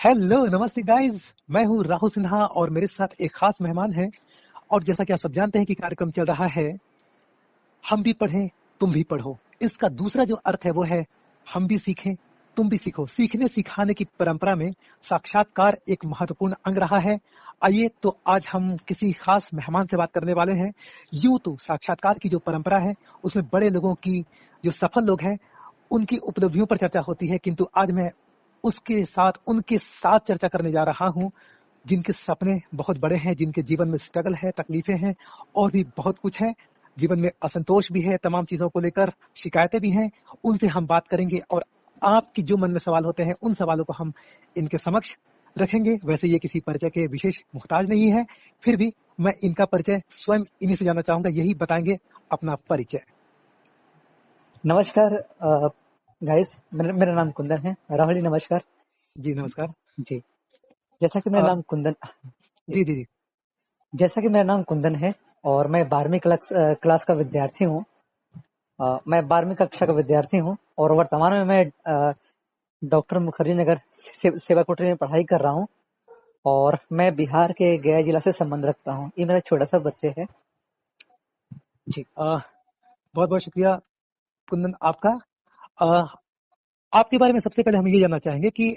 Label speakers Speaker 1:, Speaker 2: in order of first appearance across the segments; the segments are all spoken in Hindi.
Speaker 1: हेलो नमस्ते गाइस। मैं हूँ राहुल सिन्हा और मेरे साथ एक खास मेहमान है। और जैसा कि आप सब जानते हैं कि कार्यक्रम चल रहा है हम भी पढ़ें तुम भी पढ़ो। इसका दूसरा जो अर्थ है वो है हम भी सीखें तुम भी सीखो। सीखने सिखाने की परंपरा में साक्षात्कार एक महत्वपूर्ण अंग रहा है। आइए तो आज हम किसी खास मेहमान से बात करने वाले हैं। यूं तो साक्षात्कार की जो परंपरा है उसमें बड़े लोगों की, जो सफल लोग हैं, उनकी उपलब्धियों पर चर्चा होती है, किंतु आज मैं उनके साथ चर्चा करने जा रहा हूं जिनके सपने बहुत बड़े हैं, जिनके जीवन में स्ट्रगल है, तकलीफें हैं और भी बहुत कुछ है। जीवन में असंतोष भी है, तमाम चीजों को लेकर शिकायतें भी हैं। उनसे हम बात करेंगे और आपकी जो मन में सवाल होते हैं उन सवालों को हम इनके समक्ष रखेंगे। वैसे ये किसी परिचय के विशेष मुहताज नहीं है, फिर भी मैं इनका परिचय स्वयं इन्हीं से जानना चाहूंगा। यही बताएंगे अपना परिचय।
Speaker 2: नमस्कार गाइस, मेरा नाम कुंदन है। राहुल जी नमस्कार।
Speaker 1: जी नमस्कार।
Speaker 2: जी, जैसा कि मेरा
Speaker 1: अ,
Speaker 2: नाम कुंदन
Speaker 1: जी जी जी।
Speaker 2: जैसा कि मेरा नाम कुंदन है और मैं 12वीं क्लास का विद्यार्थी हूँ। मैं 12वीं कक्षा का विद्यार्थी हूँ और वर्तमान में मैं डॉक्टर मुखर्जी नगर सेवा कोटरी में पढ़ाई कर रहा हूँ। और मैं बिहार के गया जिला से संबंध रखता हूँ। ये मेरा छोटा सा बच्चे है। जी,
Speaker 1: बहुत बहुत शुक्रिया कुंदन आपका। अ, आपके बारे में सबसे पहले हम ये जानना चाहेंगे कि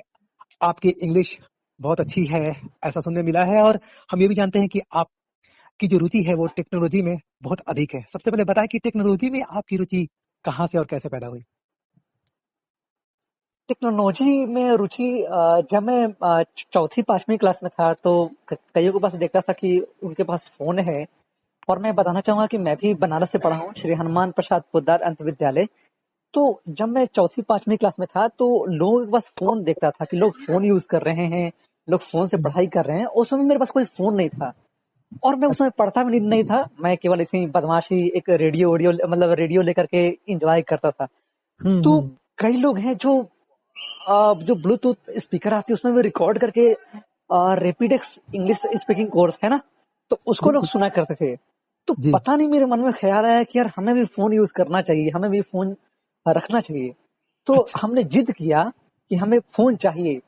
Speaker 1: आपकी इंग्लिश बहुत अच्छी है, ऐसा सुनने मिला है। और हम ये भी जानते हैं कि आपकी जो रुचि है वो टेक्नोलॉजी में बहुत अधिक है। सबसे पहले बताएं कि टेक्नोलॉजी में आपकी रुचि कहाँ से और कैसे पैदा हुई?
Speaker 2: टेक्नोलॉजी में रुचि जब मैं चौथी 5वीं क्लास में था तो कईयों के पास देखता था कि उनके पास फोन है। और मैं बताना चाहूंगा कि मैं भी बनारस से पढ़ा हूँ, श्री हनुमान प्रसाद पोद्दार अंत विद्यालय। तो जब मैं चौथी 5वीं क्लास में था तो लोगों के पास फोन देखता था कि लोग फोन यूज कर रहे हैं, लोग फोन से पढ़ाई कर रहे हैं। उस समय मेरे पास कोई फोन नहीं था और मैं उस समय पढ़ता भी नहीं था। मैं केवल ऐसी बदमाशी, एक रेडियो लेकर के इंजॉय करता था। तो
Speaker 1: हम्म।
Speaker 2: कई लोग हैं जो ब्लूटूथ स्पीकर आती है उसमें भी रिकॉर्ड करके रेपिडेक्स इंग्लिश स्पीकिंग कोर्स है ना, तो उसको लोग
Speaker 1: बिल्कुल।
Speaker 2: सुना करते थे। तो
Speaker 1: जी।
Speaker 2: पता नहीं मेरे मन में ख्याल आया कि यार हमें भी फोन यूज करना चाहिए, हमें भी फोन रखना चाहिए। तो
Speaker 1: अच्छा।
Speaker 2: हमने जिद किया कि हमें फोन चाहिए।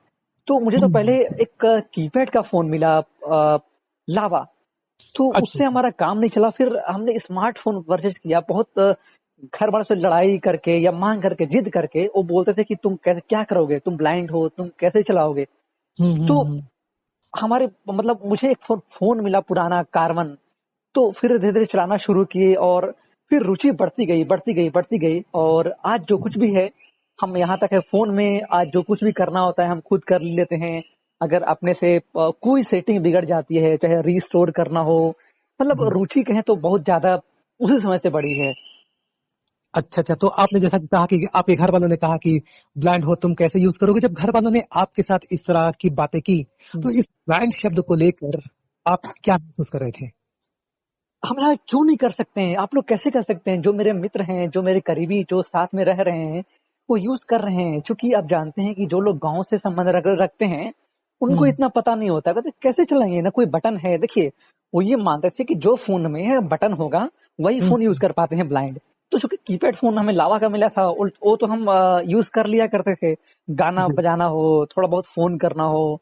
Speaker 2: तो मुझे तो पहले
Speaker 1: हम्म।
Speaker 2: एक कीपैड का फोन मिला, लावा। तो
Speaker 1: अच्छा
Speaker 2: उससे
Speaker 1: अच्छा।
Speaker 2: हमारा काम नहीं चला। फिर हमने स्मार्टफोन परचेज किया। बहुत घर वालों से लड़ाई करके या मांग करके, जिद करके। वो बोलते थे कि तुम कैसे, क्या करोगे, तुम ब्लाइंड हो, तुम कैसे चलाओगे। तो
Speaker 1: हम्म।
Speaker 2: हमारे मुझे एक फोन मिला पुराना कार्बन। तो फिर धीरे धीरे चलाना शुरू किए और फिर रुचि बढ़ती गई, बढ़ती गई, बढ़ती गई। और आज जो कुछ भी है, हम यहाँ तक है फोन में आज जो कुछ भी करना होता है हम खुद कर लेते हैं। अगर अपने से कोई सेटिंग बिगड़ जाती है, चाहे रीस्टोर करना हो, मतलब
Speaker 1: हम्म।
Speaker 2: रुचि कहें तो बहुत ज्यादा उसी समय से बढ़ी है।
Speaker 1: अच्छा अच्छा। तो आपने जैसा कि कहा कि आपके घर वालों ने कहा कि ब्लाइंड हो तुम कैसे यूज करोगे, जब घर वालों ने आपके साथ इस तरह की बातें की तो इस ब्लाइंड शब्द को लेकर आप क्या महसूस कर रहे थे?
Speaker 2: हम यहाँ क्यों नहीं कर सकते हैं, आप लोग कैसे कर सकते हैं। जो मेरे मित्र हैं, जो मेरे करीबी, जो साथ में रह रहे हैं, वो यूज कर रहे हैं। क्योंकि आप जानते हैं कि जो लोग गांव से संबंध रखते हैं उनको
Speaker 1: हम्म।
Speaker 2: इतना पता नहीं होता। कहते कैसे चलाएंगे, ना कोई बटन है। देखिए, वो ये मानते थे कि जो फोन में बटन होगा वही फोन यूज
Speaker 1: हम्म।
Speaker 2: कर पाते हैं ब्लाइंड। तो चूंकि कीपैड फोन हमें लावा का मिला था, वो तो हम यूज कर लिया करते थे। गाना
Speaker 1: जी।
Speaker 2: बजाना हो, थोड़ा बहुत फोन करना हो।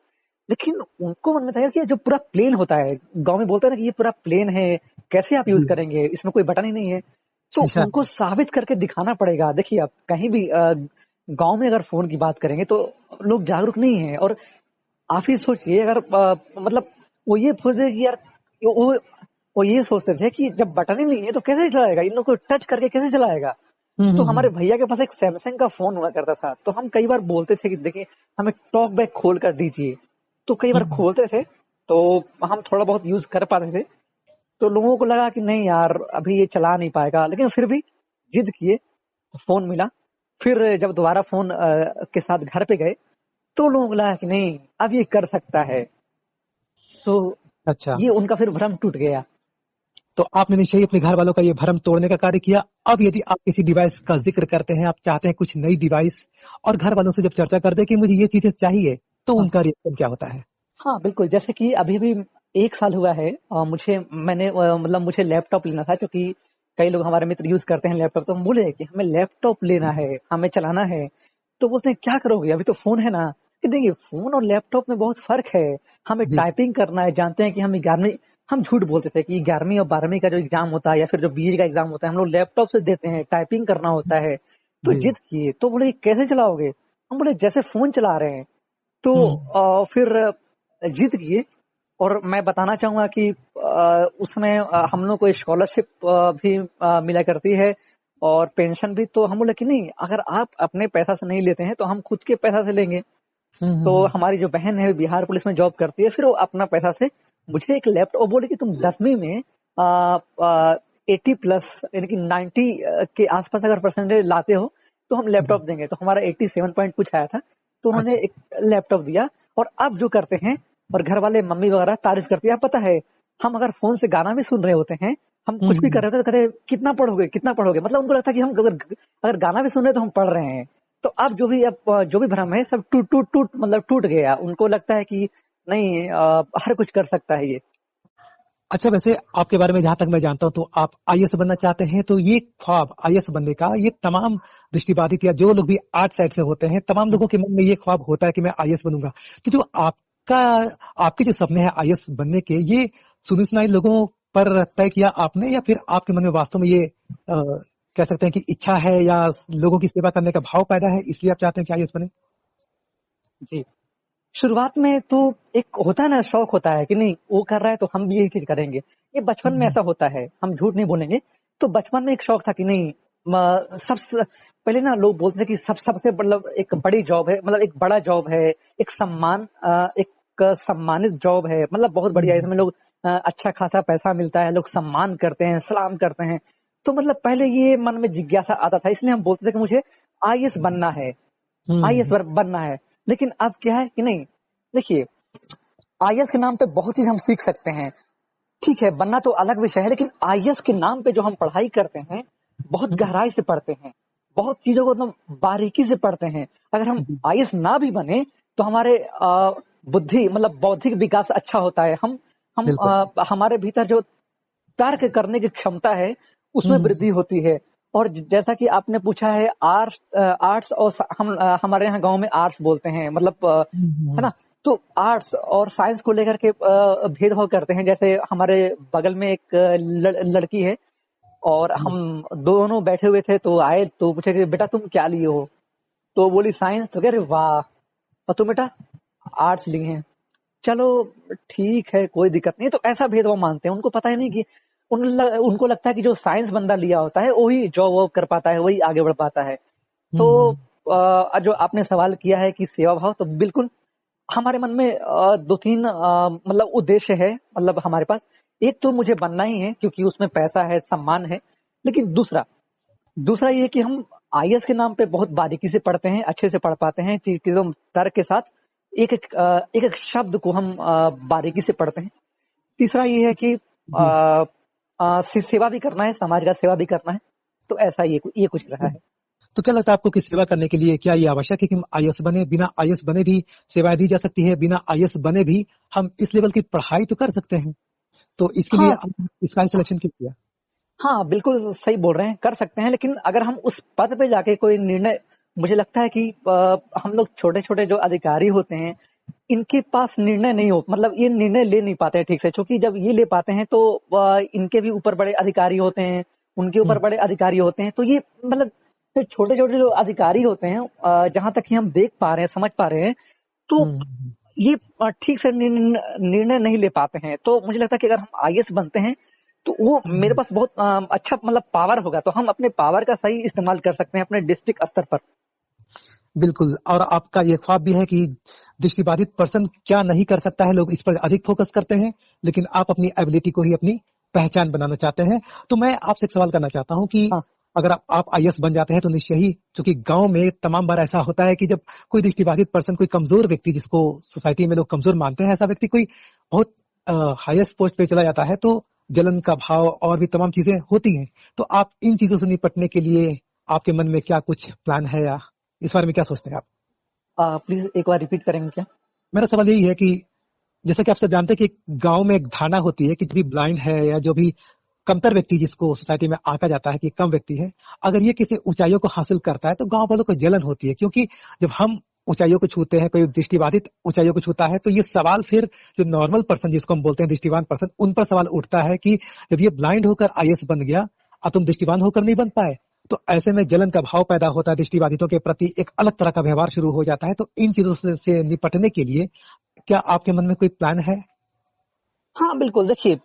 Speaker 2: लेकिन उनको मन में था यार कि जो पूरा प्लेन होता है, गांव में बोलते हैं ना कि ये पूरा प्लेन है, कैसे आप यूज
Speaker 1: जी।
Speaker 2: करेंगे, इसमें कोई बटन ही नहीं है। तो
Speaker 1: शीशा
Speaker 2: उनको
Speaker 1: है।
Speaker 2: साबित करके दिखाना पड़ेगा। देखिए, आप कहीं भी गांव में अगर फोन की बात करेंगे तो लोग जागरूक नहीं है। और आप ही सोचिए, अगर वो ये सोचते कि यार, वो वो ये सोचते थे कि जब बटन ही नहीं है तो कैसे चलाएगा, इन लोग को टच करके कैसे चलाएगा। तो हमारे
Speaker 1: हम्म।
Speaker 2: भैया के पास एक सैमसंग का फोन हुआ करता था। तो हम कई बार बोलते थे कि देखिए, हमें टॉक बैक खोल कर दीजिए। तो कई बार
Speaker 1: हम्म।
Speaker 2: खोलते थे तो हम थोड़ा बहुत यूज कर पाते थे। तो लोगों को लगा कि नहीं यार, अभी ये चला नहीं पाएगा। लेकिन फिर भी जिद किए, फोन मिला। फिर जब दोबारा फोन के साथ घर पे गए तो लोगों को लगा कि नहीं, अब ये कर सकता है। तो
Speaker 1: अच्छा।
Speaker 2: ये उनका फिर भ्रम टूट गया।
Speaker 1: तो आपने निश्चय ही अपने घर वालों का ये भरम तोड़ने का कार्य किया। अब यदि आप किसी डिवाइस का जिक्र करते हैं, आप चाहते हैं कुछ नई डिवाइस, और घर वालों से जब चर्चा करते हैं कि मुझे ये चीजें चाहिए, तो
Speaker 2: हाँ,
Speaker 1: उनका रिएक्शन क्या होता है?
Speaker 2: हाँ, बिल्कुल। जैसे कि अभी भी 1 साल हुआ है, मुझे लैपटॉप लेना था। क्योंकि कई लोग हमारे मित्र यूज करते हैं लैपटॉप, तो हम बोले कि हमें लैपटॉप लेना है, हमें चलाना है। तो बोलते हैं क्या करोगे, अभी तो फोन है ना। कि देखिए फोन और लैपटॉप में बहुत फर्क है। हमें
Speaker 1: जी
Speaker 2: टाइपिंग करना है, जानते हैं कि हम 11वीं, हम झूठ बोलते थे कि 11वीं और 12वीं का जो एग्जाम होता है या फिर जो बीए का एग्जाम होता है हम लोग लैपटॉप से देते हैं, टाइपिंग करना होता है। तो
Speaker 1: जी।
Speaker 2: जिद किए तो बोले कैसे चलाओगे, हम बोले जैसे फोन चला रहे हैं। तो
Speaker 1: हम्म
Speaker 2: फिर जीत किए। और मैं बताना चाहूंगा कि उसमें हम लोग को स्कॉलरशिप भी मिला करती है और पेंशन भी। तो हम बोले कि नहीं, अगर आप अपने पैसा से नहीं लेते हैं तो हम खुद के पैसा से लेंगे। तो
Speaker 1: हम्म।
Speaker 2: हमारी जो बहन है बिहार पुलिस में जॉब करती है, फिर वो अपना पैसा से मुझे एक लैपटॉप, बोले कि तुम 10वीं में 80+ यानी कि 90 के आसपास अगर परसेंटेज लाते हो तो हम
Speaker 1: जी।
Speaker 2: लैपटॉप देंगे। तो हमारा 87 पॉइंट कुछ आया था, तो उन्होंने
Speaker 1: अच्छा।
Speaker 2: एक लैपटॉप दिया। और अब जो करते हैं, और घर वाले मम्मी वगैरह तारीफ करती है, आप पता है हम अगर फोन से गाना भी सुन रहे होते हैं, हम कुछ भी कर
Speaker 1: हम्म।
Speaker 2: रहे थे तो कहते कितना पढ़ोगे कितना पढ़ोगे, मतलब उनको लगता है कि हम अगर अगर गाना भी सुन रहे हैं तो हम पढ़ रहे हैं। तो अब जो भी भ्रम है सब टूट टूट टूट मतलब टूट गया। उनको लगता है कि नहीं, हर कुछ कर सकता है ये।
Speaker 1: अच्छा, वैसे आपके बारे में जहां तक मैं जानता हूं तो आप आईएएस बनना चाहते हैं, तो ये ख्वाब आईएएस बनने का ये तमाम दृष्टिबाधित या जो लोग भी आर्ट साइड से होते हैं तमाम
Speaker 2: हम्म,
Speaker 1: लोगों के मन में ये ख्वाब होता है कि मैं आईएएस बनूंगा। तो जो आपका आपके जो सपने हैं आईएएस बनने के, ये सुनी सुनाई लोगों पर तय किया आपने या फिर आपके मन में वास्तव में ये कह सकते हैं कि इच्छा है या लोगों की सेवा करने का भाव पैदा है इसलिए आप चाहते हैं कि आईएएस बने?
Speaker 2: जी। शुरुआत में तो एक होता है ना, शौक होता है कि नहीं वो कर रहा है तो हम भी यही चीज करेंगे। ये बचपन में
Speaker 1: हम्म
Speaker 2: ऐसा होता है, हम झूठ नहीं बोलेंगे। तो बचपन में एक शौक था कि नहीं, सबसे पहले ना लोग बोलते थे कि सबसे मतलब एक बड़ी जॉब है, मतलब एक बड़ा जॉब है, एक एक सम्मानित जॉब है, मतलब बहुत बढ़िया है,
Speaker 1: हम्म
Speaker 2: इसमें लोग अच्छा खासा पैसा मिलता है, लोग सम्मान करते हैं, सलाम करते हैं। तो मतलब पहले ये मन में जिज्ञासा आता था, इसलिए हम बोलते थे कि मुझे आईएएस बनना है, आईएएस
Speaker 1: हम्म।
Speaker 2: बनना है। लेकिन अब क्या है कि नहीं, देखिए आईएएस के नाम पे बहुत चीज हम सीख सकते हैं। ठीक है, बनना तो अलग विषय है, लेकिन आईएएस के नाम पे जो हम पढ़ाई करते हैं, बहुत
Speaker 1: हम्म,
Speaker 2: गहराई से पढ़ते हैं, बहुत चीजों को एकदम बारीकी से पढ़ते हैं। अगर हम
Speaker 1: जी।
Speaker 2: आईएएस ना भी बने तो हमारे बुद्धि मतलब बौद्धिक विकास अच्छा होता है। हम
Speaker 1: बिल्कुल।
Speaker 2: हमारे भीतर जो तर्क करने की क्षमता है उसमें
Speaker 1: हम्म
Speaker 2: वृद्धि होती है। और जैसा कि आपने पूछा है, आर्ट्स और हमारे यहाँ गांव में आर्ट्स बोलते हैं, मतलब है
Speaker 1: हम्म।
Speaker 2: ना। तो आर्ट्स और साइंस को लेकर के भेदभाव करते हैं। जैसे हमारे बगल में एक लड़की है, और
Speaker 1: जी।
Speaker 2: हम दोनों बैठे हुए थे तो आए तो पूछे कि बेटा तुम क्या लिए हो, तो बोली साइंस। तो कह रहे वाह, और तुम बेटा आर्ट्स लिए हैं। चलो ठीक है, कोई दिक्कत नहीं। तो ऐसा भेदभाव मानते हैं, उनको पता ही नहीं कि उनको लगता है कि जो साइंस बंदा लिया होता है वही जॉब वॉब कर पाता है, वही आगे बढ़ पाता है। तो
Speaker 1: हम्म।
Speaker 2: जो आपने सवाल किया है कि सेवा भाव, तो बिल्कुल हमारे मन में दो तीन मतलब उद्देश्य है, मतलब हमारे पास। एक तो मुझे बनना ही है क्योंकि उसमें पैसा है, सम्मान है। लेकिन दूसरा दूसरा ये है कि हम आईएएस के नाम पे बहुत बारीकी से पढ़ते हैं, अच्छे से पढ़ पाते हैं चीजों तर्क के साथ। एक एक शब्द को हम बारीकी से पढ़ते हैं। तीसरा ये है कि
Speaker 1: जी।
Speaker 2: सेवा भी करना है, समाज का सेवा भी करना है। तो ऐसा ये कुछ रहा है।
Speaker 1: तो क्या लगता है आपको कि सेवा करने के लिए क्या ये आवश्यक है कि हम आईएएस बने? बिना आईएएस बने भी सेवाएं दी जा सकती है, बिना आईएएस बने भी हम इस लेवल की पढ़ाई तो कर सकते हैं। तो इसके लिए
Speaker 2: हाँ,
Speaker 1: आप इसका सिलेक्शन क्यों किया?
Speaker 2: हाँ, बिल्कुल सही बोल रहे हैं, कर सकते हैं। लेकिन अगर हम उस पद पे जाके कोई निर्णय, मुझे लगता है कि हम लोग छोटे-छोटे जो अधिकारी होते हैं, इनके पास निर्णय नहीं हो, मतलब ये निर्णय ले नहीं पाते हैं ठीक से। क्योंकि जब ये ले पाते हैं तो इनके भी ऊपर बड़े अधिकारी होते हैं, उनके ऊपर
Speaker 1: हम्म
Speaker 2: बड़े अधिकारी होते हैं। तो ये मतलब छोटे-छोटे जो अधिकारी होते हैं, जहाँ तक कि हम देख पा रहे हैं, समझ पा रहे हैं, तो
Speaker 1: हम्म।
Speaker 2: ये ठीक से निर्णय नहीं ले पाते हैं। तो मुझे लगता है कि अगर हम आईएएस बनते हैं तो वो मेरे
Speaker 1: हम्म।
Speaker 2: पास बहुत अच्छा मतलब पावर होगा, तो हम अपने पावर का सही इस्तेमाल कर सकते हैं अपने डिस्ट्रिक्ट स्तर पर।
Speaker 1: बिल्कुल। और आपका ये ख्वाब भी है कि दृष्टिबाधित पर्सन क्या नहीं कर सकता है, लोग इस पर अधिक फोकस करते हैं, लेकिन आप अपनी एबिलिटी को ही अपनी पहचान बनाना चाहते हैं। तो मैं आपसे एक सवाल करना चाहता हूँ कि
Speaker 2: हाँ,
Speaker 1: अगर आप आईएएस बन जाते हैं तो निश्चय ही, चूंकि गांव में तमाम बार ऐसा होता है कि जब कोई दृष्टिबाधित पर्सन, कोई कमजोर व्यक्ति जिसको सोसाइटी में लोग कमजोर मानते हैं, ऐसा व्यक्ति कोई बहुत हाईएस्ट पोस्ट पे चला जाता है तो जलन का भाव और भी तमाम चीजें होती हैं। तो आप इन चीजों से निपटने के लिए आपके मन में क्या कुछ प्लान है या इस बारे में क्या सोचते हैं आप?
Speaker 2: प्लीज एक बार रिपीट करेंगे क्या?
Speaker 1: मेरा सवाल यही है कि जैसा कि आप सब जानते हैं कि गांव में एक धारणा होती है कि जो भी ब्लाइंड है या जो भी कमतर व्यक्ति जिसको सोसाइटी में आंका जाता है कि कम व्यक्ति है, अगर ये किसी ऊंचाइयों को हासिल करता है तो गांव वालों को जलन होती है, क्योंकि जब हम ऊंचाइयों को छूते हैं, कोई दृष्टिबाधित ऊंचाइयों को छूता है, तो ये सवाल फिर जो नॉर्मल पर्सन जिसको हम बोलते हैं दृष्टिवान पर्सन, उन पर सवाल उठता है कि जब ये ब्लाइंड होकर आईएएस बन गया और तुम दृष्टिवान होकर नहीं बन पाए, तो ऐसे में जलन का भाव पैदा होता है, दृष्टिबाधितों के प्रति एक अलग तरह का व्यवहार शुरू हो जाता है। तो इन चीजों से निपटने के लिए क्या आपके मन में कोई प्लान है?
Speaker 2: हाँ बिल्कुल, देखिए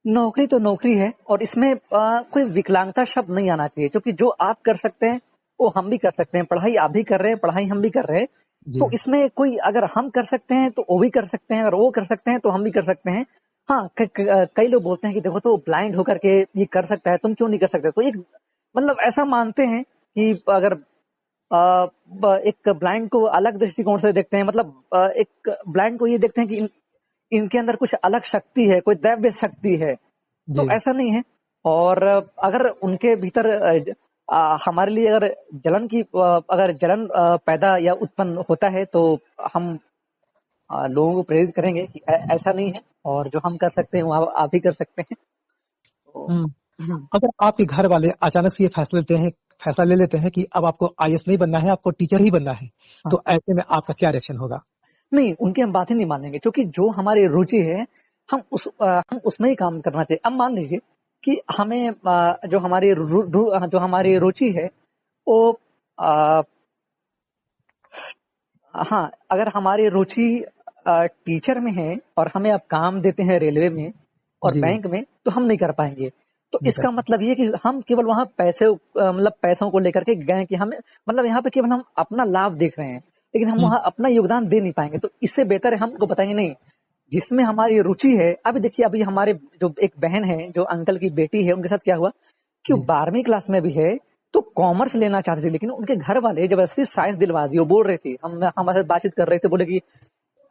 Speaker 2: नौकरी तो नौकरी है और इसमें कोई विकलांगता शब्द नहीं आना चाहिए, क्योंकि जो आप कर सकते हैं वो हम भी कर सकते हैं, पढ़ाई आप भी कर रहे हैं, पढ़ाई हम भी कर रहे हैं।
Speaker 1: जी।
Speaker 2: तो इसमें कोई अगर हम कर सकते हैं तो वो भी कर सकते हैं, अगर वो कर सकते हैं तो हम भी कर सकते हैं। हाँ, कई लोग बोलते हैं कि देखो तो ब्लाइंड होकर के ये कर सकता है, तुम क्यों नहीं कर सकते? तो एक मतलब ऐसा मानते हैं कि अगर एक ब्लाइंड को अलग दृष्टिकोण से देखते हैं, मतलब एक ब्लाइंड को ये देखते हैं कि इनके अंदर कुछ अलग शक्ति है, कोई दैव्य शक्ति है। तो
Speaker 1: जी।
Speaker 2: ऐसा नहीं है। और अगर उनके भीतर हमारे लिए अगर जलन पैदा या उत्पन्न होता है तो हम लोगों को प्रेरित करेंगे कि ऐसा नहीं है, और जो हम कर सकते हैं वो आप भी कर सकते हैं। तो
Speaker 1: हम्म।
Speaker 2: हम्म,
Speaker 1: अगर आपके घर वाले अचानक से ये फैसला ले लेते हैं कि अब आपको आईएएस नहीं बनना है, आपको टीचर ही बनना है,
Speaker 2: हाँ,
Speaker 1: तो ऐसे में आपका क्या रिएक्शन होगा?
Speaker 2: नहीं उनकी हम बातें नहीं मानेंगे, क्योंकि जो हमारी रुचि है हम उसमें ही काम करना चाहिए। अब मान लीजिए कि हमें जो हमारी रुचि है वो अ, हाँ, अगर हमारी रुचि टीचर में है और हमें अब काम देते हैं रेलवे में और
Speaker 1: जी।
Speaker 2: बैंक में, तो हम नहीं कर पाएंगे। तो
Speaker 1: नहीं कर
Speaker 2: इसका मतलब ये है कि हम केवल वहां मतलब पैसों को लेकर के गए कि हमें मतलब यहाँ पे केवल हम अपना लाभ देख रहे हैं, लेकिन हम
Speaker 1: हम्म।
Speaker 2: वहां अपना योगदान दे नहीं पाएंगे। तो इससे बेहतर है हमको बताएंगे नहीं, जिसमें हमारी रुचि है। अभी देखिए, अभी हमारे जो एक बहन है, जो अंकल की बेटी है, उनके साथ क्या हुआ कि वो
Speaker 1: जी।
Speaker 2: 12वीं क्लास में भी है, तो कॉमर्स लेना चाहते थे, लेकिन उनके घर वाले जबरदस्ती साइंस दिलवा दी। वो बोल रहे थे, हम हमारे साथ बातचीत कर रहे थे, बोले कि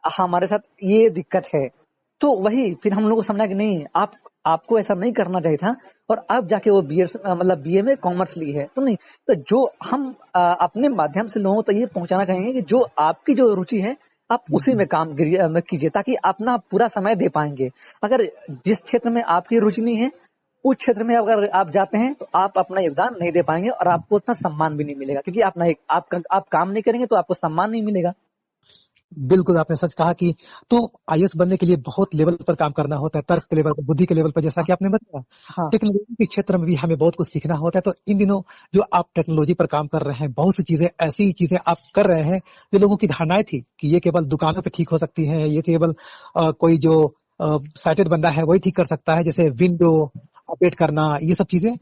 Speaker 2: हमारे साथ ये दिक्कत है। तो वही फिर हम लोग को समझा कि नहीं, आपको ऐसा नहीं करना चाहिए था, और अब जाके वो मतलब बीए में कॉमर्स ली है। तो नहीं, तो जो हम अपने माध्यम से लोगों तक ये पहुंचाना चाहेंगे कि जो आपकी जो रुचि है आप उसी में काम कीजिए, ताकि अपना पूरा समय दे पाएंगे। अगर जिस क्षेत्र में आपकी रुचि नहीं है, उस क्षेत्र में अगर आप जाते हैं तो आप अपना योगदान नहीं दे पाएंगे और आपको उतना सम्मान भी नहीं मिलेगा, क्योंकि आप काम नहीं करेंगे तो आपको सम्मान नहीं मिलेगा।
Speaker 1: बिल्कुल आपने सच कहा कि तो आईएएस बनने के लिए बहुत लेवल पर काम करना होता है, तर्क के लेवल पर, बुद्धि के लेवल पर, जैसा कि आपने बताया।
Speaker 2: हाँ,
Speaker 1: टेक्नोलॉजी के क्षेत्र में भी हमें बहुत कुछ सीखना होता है। तो इन दिनों जो आप टेक्नोलॉजी पर काम कर रहे हैं, बहुत सी चीजें, ऐसी चीजें आप कर रहे हैं जो लोगों की धारणाएं थी कि ये केवल दुकानों पे ठीक हो सकती हैं, ये केवल कोई जो साइटेड बंदा है वही ठीक कर सकता है, जैसे विंडो अपडेट करना, ये सब चीजें।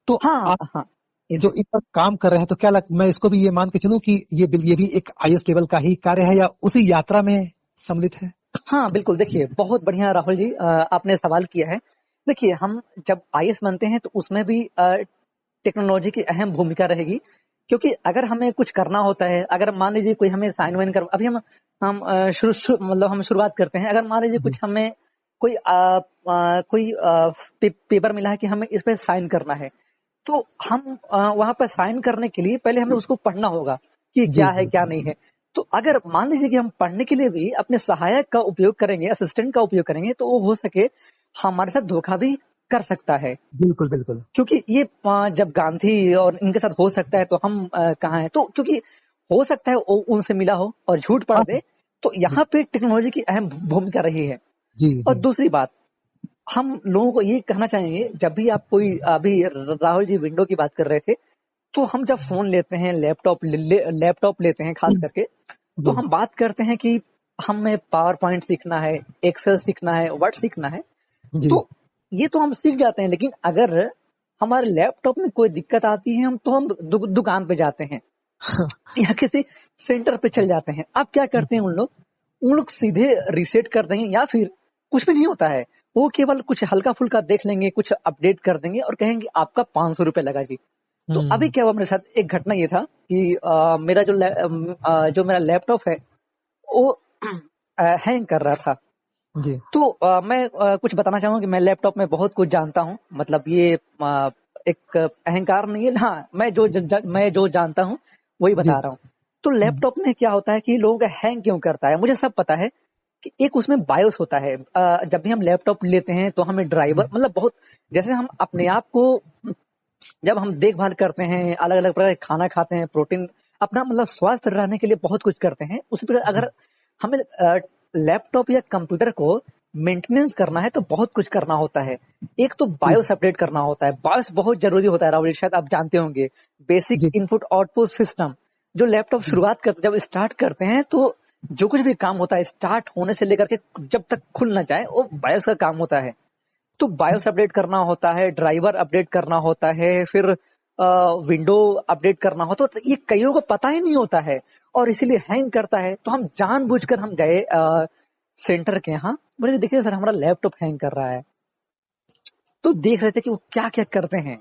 Speaker 1: तो
Speaker 2: हाँ, हाँ,
Speaker 1: जो इन पर काम कर रहे हैं, तो क्या मैं इसको भी ये मान के चलूं कि ये भी एक आईएएस लेवल का ही कार्य है या उसी यात्रा में सम्मिलित है?
Speaker 2: हाँ, बिल्कुल। देखिए, बहुत बढ़िया राहुल जी, आपने सवाल किया है। देखिए, हम जब आईएएस बनते हैं तो उसमें भी टेक्नोलॉजी की अहम भूमिका रहेगी, क्योंकि अगर हमें कुछ करना होता है, अगर मान लीजिए कोई हमें साइन वाइन कर, अभी हम मतलब हम शुरुआत करते हैं। अगर मान लीजिए
Speaker 1: जी।
Speaker 2: कुछ हमें कोई पेपर मिला है कि हमें इस पे साइन करना है, तो हम वहां पर साइन करने के लिए पहले हमें उसको पढ़ना होगा कि
Speaker 1: जी।
Speaker 2: क्या है
Speaker 1: जी।
Speaker 2: क्या नहीं है। तो अगर मान लीजिए कि हम पढ़ने के लिए भी अपने सहायक का उपयोग करेंगे, असिस्टेंट का उपयोग करेंगे, तो वो हो सके हमारे साथ धोखा भी कर सकता है।
Speaker 1: बिल्कुल बिल्कुल।
Speaker 2: क्योंकि ये जब गांधी और इनके साथ हो सकता है, तो हम कहाँ हैं? तो क्योंकि हो सकता है वो उनसे मिला हो और झूठ पढ़
Speaker 1: हाँ।
Speaker 2: दे। तो
Speaker 1: जी।
Speaker 2: यहाँ पे टेक्नोलॉजी की अहम भूमिका रही है।
Speaker 1: जी।
Speaker 2: और
Speaker 1: जी।
Speaker 2: दूसरी बात, हम लोगों को ये कहना चाहेंगे, जब भी आप कोई अभी राहुल जी विंडो की बात कर रहे थे, तो हम जब फोन लेते हैं, लैपटॉप लेते हैं खास करके, तो
Speaker 1: जी।
Speaker 2: हम बात करते हैं कि हमें पावर पॉइंट सीखना है, एक्सेल सीखना है, वर्ड सीखना है।
Speaker 1: जी।
Speaker 2: तो ये तो हम सीख जाते हैं, लेकिन अगर हमारे लैपटॉप में कोई दिक्कत आती है, हम दुकान पे जाते हैं या किसी सेंटर पे चल जाते हैं। अब क्या करते हैं उन लोग सीधे रीसेट कर देंगे, या फिर कुछ भी नहीं होता है, वो केवल कुछ हल्का फुल्का देख लेंगे, कुछ अपडेट कर देंगे और कहेंगे आपका 500 रुपये लगा जी। तो अभी
Speaker 1: हम्म।
Speaker 2: क्या हुआ मेरे साथ, एक घटना ये था कि जो मेरा लैपटॉप है वो हैंग कर रहा था।
Speaker 1: जी।
Speaker 2: तो मैं कुछ बताना चाहूंगा कि मैं लैपटॉप में बहुत कुछ जानता हूँ, मतलब ये एक अहंकार नहीं है। हाँ, मैं जो जानता हूँ वही
Speaker 1: जी।
Speaker 2: बता रहा हूँ। तो
Speaker 1: हम्म।
Speaker 2: लैपटॉप में क्या होता है कि लोगों का हैंग क्यों करता है, मुझे सब पता है कि एक उसमें बायोस होता है। जब भी हम लैपटॉप लेते हैं तो हमें ड्राइवर, मतलब बहुत, जैसे हम अपने आप को जब हम देखभाल करते हैं, अलग अलग प्रकार के खाना खाते हैं, प्रोटीन अपना मतलब स्वस्थ रहने के लिए बहुत कुछ करते हैं। उसी प्रकार
Speaker 1: जी
Speaker 2: अगर हमें लैपटॉप या कंप्यूटर को मेंटेनेंस करना है तो बहुत कुछ करना होता है। एक तो
Speaker 1: जी
Speaker 2: बायोस अपडेट करना होता है। बायोस बहुत जरूरी होता है राहुल, शायद आप जानते होंगे। बेसिक
Speaker 1: जी
Speaker 2: इनपुट आउटपुट सिस्टम। जो लैपटॉप
Speaker 1: जी
Speaker 2: शुरुआत करते जब स्टार्ट करते हैं तो जो कुछ भी काम होता है स्टार्ट होने से लेकर के जब तक खुल ना जाए वो बायोस का काम होता है। तो बायोस अपडेट करना होता है, ड्राइवर अपडेट करना होता है, फिर विंडो अपडेट करना होता है। तो ये कईयों को पता ही नहीं होता है और इसीलिए हैंग करता है। तो हम जानबूझकर हम गए सेंटर के यहाँ, बोले देखिए सर हमारा लैपटॉप हैंग कर रहा है। तो देख रहे थे कि वो क्या क्या करते हैं।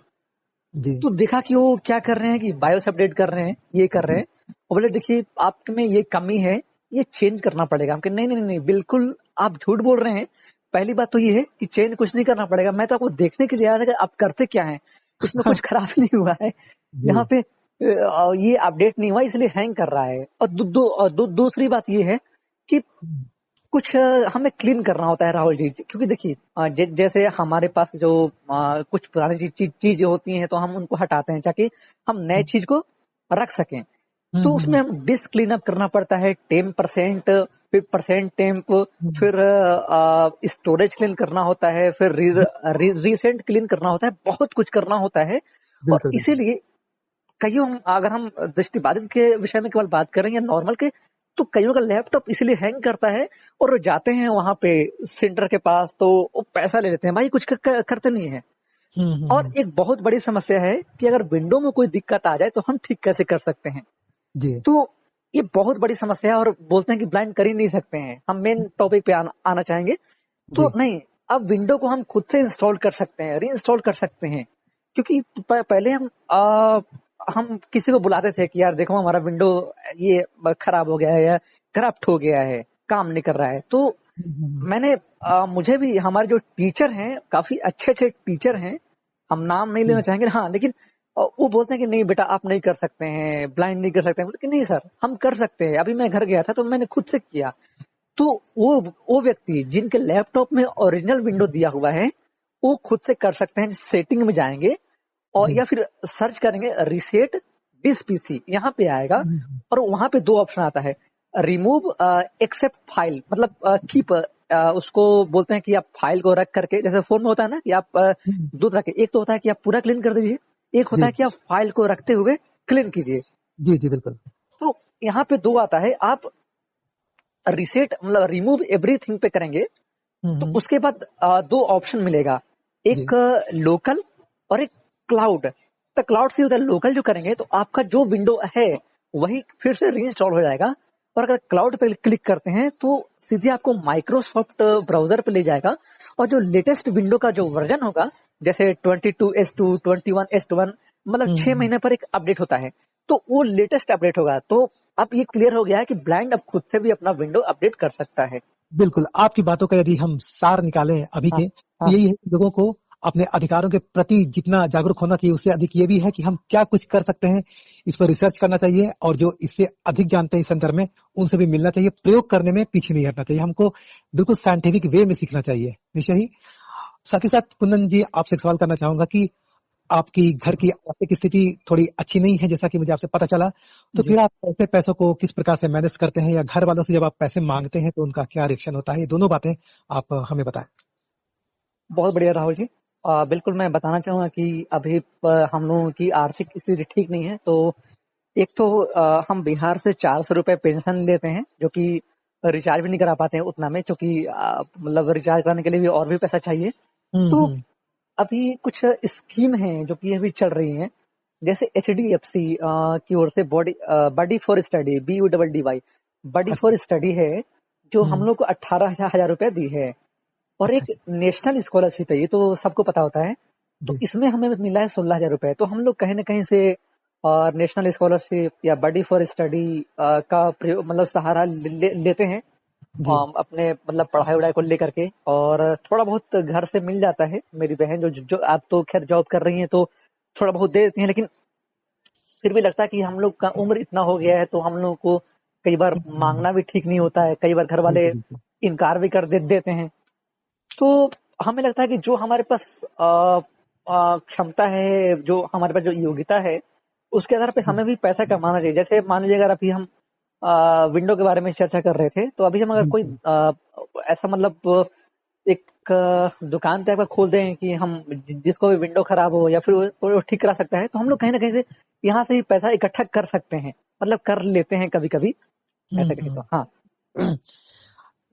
Speaker 1: जी
Speaker 2: तो देखा कि वो क्या कर रहे हैं कि बायोस अपडेट कर रहे हैं, ये कर रहे हैं। और बोले देखिए आप में ये कमी है, ये चेंज करना पड़ेगा। हम कहे नहीं नहीं नहीं, बिल्कुल आप झूठ बोल रहे हैं। पहली बात तो ये है कि चेंज कुछ नहीं करना पड़ेगा। मैं तो आपको देखने के लिए आया था कि आप करते क्या हैं, इसमें कुछ खराब नहीं हुआ है। यहाँ
Speaker 1: जी
Speaker 2: पे ये अपडेट नहीं हुआ इसलिए हैंग कर रहा है। और दूसरी बात ये है कि कुछ हमें क्लीन करना होता है राहुल जी। क्योंकि देखिए जैसे हमारे पास जो कुछ पुरानी चीजें होती हैं तो हम उनको हटाते हैं ताकि हम नए चीज को रख सकें। तो उसमें हम डिस्क क्लीन अप करना पड़ता है 10%, फिर परसेंट टेम्प, फिर स्टोरेज क्लीन करना होता है, फिर रिसेंट क्लीन करना होता है। बहुत कुछ करना होता है। और
Speaker 1: बिल्कुल बिल्कुल
Speaker 2: इसीलिए कईयों अगर हम दृष्टिबाधित के विषय में केवल बात करें या नॉर्मल के, तो कईयों का लैपटॉप इसलिए हैंग करता है और वो जाते हैं वहां पे सेंटर के पास तो वो पैसा ले लेते हैं। भाई कुछ करते नहीं है। और
Speaker 1: हम्म।
Speaker 2: एक बहुत बड़ी समस्या है कि अगर विंडो में कोई दिक्कत आ जाए तो हम ठीक कैसे कर सकते हैं।
Speaker 1: जी
Speaker 2: तो ये बहुत बड़ी समस्या है और बोलते हैं कि ब्लाइंड कर ही नहीं सकते हैं। हम मेन टॉपिक पे आना चाहेंगे। तो
Speaker 1: जी
Speaker 2: नहीं, अब विंडो को हम खुद से इंस्टॉल कर सकते हैं, री इंस्टॉल कर सकते हैं। क्योंकि पहले हम किसी को बुलाते थे कि यार देखो हमारा विंडो ये खराब हो गया है या करप्ट हो गया है, काम नहीं कर रहा है। तो मैंने मुझे भी हमारे जो टीचर हैं काफी अच्छे अच्छे टीचर हैं, हम नाम नहीं लेना
Speaker 1: जी
Speaker 2: चाहेंगे हाँ, लेकिन वो बोलते हैं कि नहीं बेटा आप नहीं कर सकते हैं, ब्लाइंड नहीं कर सकते हैं। बोले कि नहीं सर हम कर सकते हैं। अभी मैं घर गया था तो मैंने खुद से किया। तो वो व्यक्ति जिनके लैपटॉप में ओरिजिनल विंडो दिया हुआ है वो खुद से कर सकते हैं। सेटिंग में जाएंगे और
Speaker 1: जी
Speaker 2: या फिर सर्च करेंगे रिसेट दिस पीसी, यहाँ पे आएगा। और वहां पे दो ऑप्शन आता है, रिमूव एक्सेप्ट फाइल, मतलब कीप, उसको बोलते हैं कि आप फाइल को रख करके, जैसे फोन में होता है ना कि आप दो तरह के, एक तो होता है कि आप पूरा क्लीन कर दीजिए, एक होता है
Speaker 1: जी
Speaker 2: कि आप फाइल को रखते हुए क्लीन कीजिए।
Speaker 1: जी जी बिल्कुल
Speaker 2: तो यहाँ पे दो आता है, आप रिसेट मतलब रिमूव एवरीथिंग पे करेंगे तो
Speaker 1: हम्म।
Speaker 2: उसके बाद दो ऑप्शन मिलेगा,
Speaker 1: जी
Speaker 2: एक लोकल और एक क्लाउड। तो क्लाउड से उधर लोकल जो करेंगे तो आपका जो विंडो है वही फिर से रीइंस्टॉल हो जाएगा। और अगर क्लाउड पे क्लिक करते हैं तो सीधे आपको माइक्रोसॉफ्ट ब्राउजर पे ले जाएगा। और जो लेटेस्ट विंडो का जो वर्जन होगा, जैसे 22S2, 21S1, मतलब 6 महीने पर एक अपडेट होता है, तो वो लेटेस्ट अपडेट होगा। तो अब ये क्लियर हो गया है कि ब्लाइंड अब खुद से भी अपना विंडो अपडेट कर सकता है।
Speaker 1: बिल्कुल आपकी बातों का यदि हम सार निकालें अभी
Speaker 2: हाँ
Speaker 1: के तो
Speaker 2: हाँ
Speaker 1: यही है कि लोगों को अपने अधिकारों के प्रति जितना जागरूक होना चाहिए उससे अधिक ये भी है कि हम क्या कुछ कर सकते हैं, इस पर रिसर्च करना चाहिए और जो इससे अधिक जानते हैं इस संदर्भ में उनसे भी मिलना चाहिए, प्रयोग करने में पीछे नहीं हटना चाहिए, हमको बिल्कुल साइंटिफिक वे में सीखना चाहिए निश्चय ही। साथ ही साथ कुंदन जी आपसे एक सवाल करना चाहूंगा कि आपकी घर की आर्थिक स्थिति थोड़ी अच्छी नहीं है जैसा कि मुझे आपसे पता चला, तो
Speaker 2: जी,
Speaker 1: फिर आप ऐसे पैसों को किस प्रकार से मैनेज करते हैं या घर वालों से जब आप पैसे मांगते हैं तो उनका क्या रिएक्शन होता है, ये दोनों बातें आप हमें बताएं।
Speaker 2: बहुत बढ़िया राहुल जी। बिल्कुल मैं बताना चाहूंगा कि अभी हम लोगों की आर्थिक स्थिति ठीक नहीं है। तो एक तो हम बिहार से 400 रुपए पेंशन लेते हैं, जो कि रिचार्ज भी नहीं करा पाते हैं उतना में, क्योंकि मतलब रिचार्ज कराने के लिए भी और भी पैसा चाहिए। तो
Speaker 1: हम्म।
Speaker 2: अभी कुछ स्कीम है जो कि अभी चल रही है, जैसे HDFC की ओर से body buddy for study, BUDDY, buddy
Speaker 1: अच्छा।
Speaker 2: फॉर स्टडी है, जो हम
Speaker 1: हम्म।
Speaker 2: लोग को 18,000 रुपए दी है। और
Speaker 1: अच्छा।
Speaker 2: एक नेशनल स्कॉलरशिप है, ये तो सबको पता होता है। तो
Speaker 1: जी
Speaker 2: इसमें हमें मिला है 16,000 रुपए। तो हम लोग कहीं ना कहीं से नेशनल स्कॉलरशिप या बडी फॉर स्टडी का मतलब सहारा लेते हैं
Speaker 1: जी
Speaker 2: अपने मतलब पढ़ाई वढ़ाई को लेकर के। और थोड़ा बहुत घर से मिल जाता है। मेरी बहन जो आप तो खैर जॉब कर रही हैं तो थोड़ा बहुत दे देती हैं, लेकिन फिर भी लगता है कि हम लोग का उम्र इतना हो गया है तो हम लोग को कई बार मांगना भी ठीक नहीं होता है। कई बार घर वाले
Speaker 1: बिल्कुल बिल्कुल
Speaker 2: इनकार भी कर देते हैं। तो हमें लगता है कि जो हमारे पास क्षमता है, जो हमारे पास जो योग्यता है, उसके आधार पे हमें भी पैसा कमाना चाहिए। जैसे मान लीजिए अगर अभी हम विंडो के बारे में चर्चा कर रहे थे, तो अभी हम अगर कोई
Speaker 1: बिल्कुल।
Speaker 2: ऐसा मतलब एक दुकान टाइप का खोल दें कि हम जिसको भी विंडो खराब हो या फिर वो ठीक करा सकता है, तो हम लोग कहीं ना कहीं से यहाँ से ही पैसा इकट्ठा कर सकते हैं, मतलब कर लेते हैं कभी कभी,
Speaker 1: हम्म,
Speaker 2: ऐसा कहें तो। हाँ,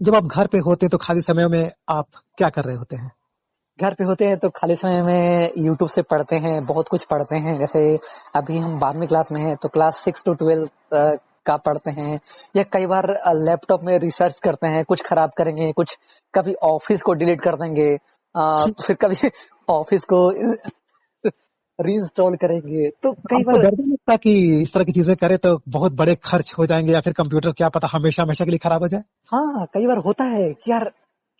Speaker 1: जब आप घर पे होते तो खाली समय में आप क्या कर रहे होते हैं?
Speaker 2: घर पे होते हैं तो खाली समय में यूट्यूब से पढ़ते हैं, बहुत कुछ पढ़ते हैं। जैसे अभी हम 12वीं क्लास में हैं तो क्लास 6 to 12 का पढ़ते हैं, या कई बार लैपटॉप में रिसर्च करते हैं, कुछ खराब करेंगे, कुछ कभी ऑफिस को डिलीट कर देंगे, फिर कभी ऑफिस को रीइंस्टॉल करेंगे, तो कई
Speaker 1: आपको
Speaker 2: बार।
Speaker 1: डर नहीं लगता कि इस तरह की चीजें करें तो बहुत बड़े खर्च हो जाएंगे, या फिर कंप्यूटर क्या पता हमेशा हमेशा के लिए खराब हो जाए?
Speaker 2: हाँ, कई बार होता है कि यार